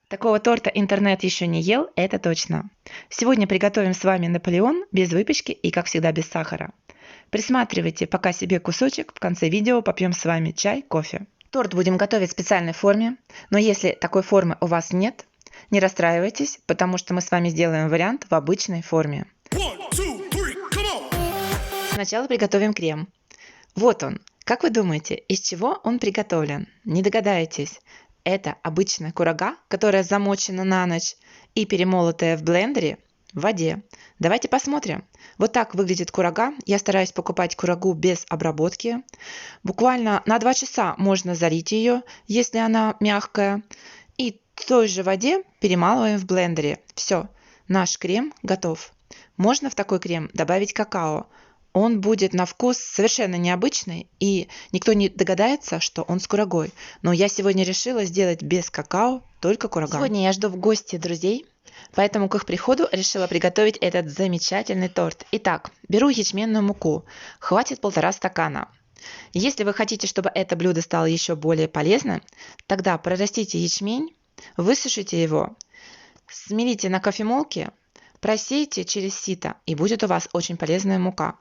Такого торта интернет еще не ел, это точно. Сегодня приготовим с вами Наполеон без выпечки и, как всегда, без сахара. Присматривайте пока себе кусочек, в конце видео попьем с вами чай, кофе. Торт будем готовить в специальной форме, но если такой формы у вас нет, не расстраивайтесь, потому что мы с вами сделаем вариант в обычной форме. Сначала приготовим крем. Вот он. Как вы думаете, из чего он приготовлен? Не догадаетесь. Это обычная курага, которая замочена на ночь и перемолотая в блендере в воде. Давайте посмотрим. Вот так выглядит курага. Я стараюсь покупать курагу без обработки. Буквально на 2 часа можно залить ее, если она мягкая. И в той же воде перемалываем в блендере. Все, наш крем готов. Можно в такой крем добавить какао. Он будет на вкус совершенно необычный, и никто не догадается, что он с курагой. Но я сегодня решила сделать без какао, только курага. Сегодня я жду в гости друзей, поэтому к их приходу решила приготовить этот замечательный торт. Итак, беру ячменную муку, хватит 1,5 стакана. Если вы хотите, чтобы это блюдо стало еще более полезным, тогда прорастите ячмень, высушите его, смелите на кофемолке, просейте через сито, и будет у вас очень полезная мука.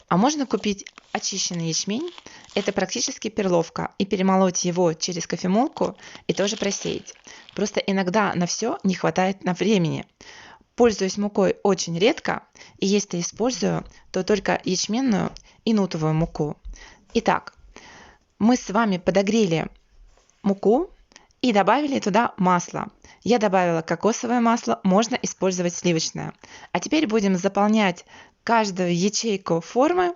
А можно купить очищенный ячмень, это практически перловка, и перемолоть его через кофемолку и тоже просеять. Просто иногда на все не хватает на времени. Пользуюсь мукой очень редко, и если использую, то только ячменную и нутовую муку. Итак, мы с вами подогрели муку и добавили туда масло. Я добавила кокосовое масло, можно использовать сливочное. А теперь будем заполнять каждую ячейку формы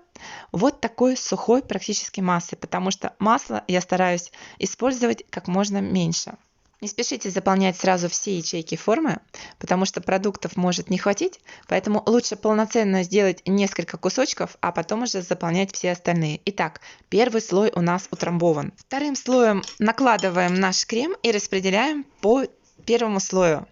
вот такой сухой практически массой, потому что масло я стараюсь использовать как можно меньше. Не спешите заполнять сразу все ячейки формы, потому что продуктов может не хватить, поэтому лучше полноценно сделать несколько кусочков, а потом уже заполнять все остальные. Итак, первый слой у нас утрамбован. Вторым слоем накладываем наш крем и распределяем по первому слою.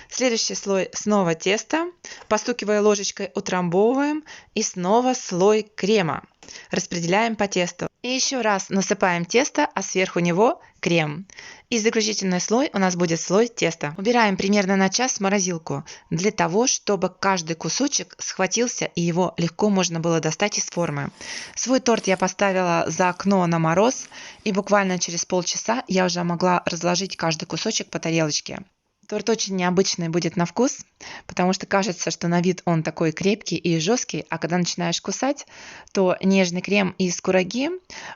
Следующий слой снова тесто, постукивая ложечкой утрамбовываем и снова слой крема. Распределяем по тесту. И еще раз насыпаем тесто, а сверху него крем. И заключительный слой у нас будет слой теста. Убираем примерно на час в морозилку, для того, чтобы каждый кусочек схватился и его легко можно было достать из формы. Свой торт я поставила за окно на мороз, и буквально через полчаса я уже могла разложить каждый кусочек по тарелочке. Торт очень необычный будет на вкус, потому что кажется, что на вид он такой крепкий и жесткий, а когда начинаешь кусать, то нежный крем из кураги,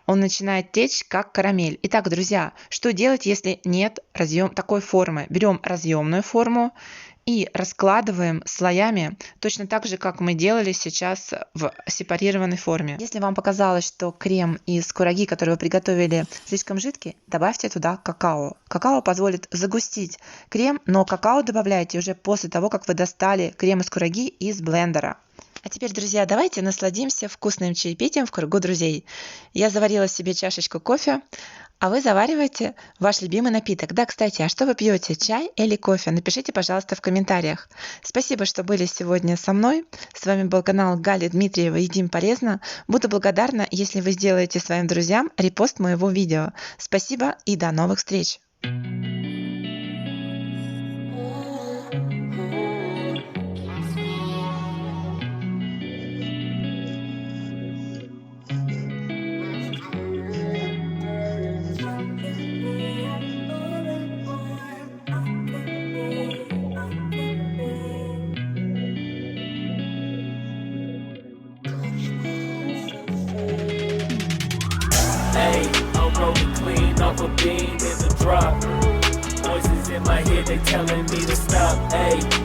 он начинает течь как карамель. Итак, друзья, что делать, если нет такой формы? Берем разъемную форму и раскладываем слоями, точно так же, как мы делали сейчас в сепарированной форме. Если вам показалось, что крем из кураги, который вы приготовили, слишком жидкий, добавьте туда какао. Какао позволит загустить крем, но какао добавляйте уже после того, как вы достали крем из кураги из блендера. А теперь, друзья, давайте насладимся вкусным чаепитием в кругу друзей. Я заварила себе чашечку кофе, а вы заваривайте ваш любимый напиток. Да, кстати, а что вы пьете, чай или кофе? Напишите, пожалуйста, в комментариях. Спасибо, что были сегодня со мной. С вами был канал Галя Дмитриева «Едим полезно». Буду благодарна, если вы сделаете своим друзьям репост моего видео. Спасибо и до новых встреч! Hey, I'm rolling clean off a beam in the drop. Voices in my head, they telling me to stop. Hey.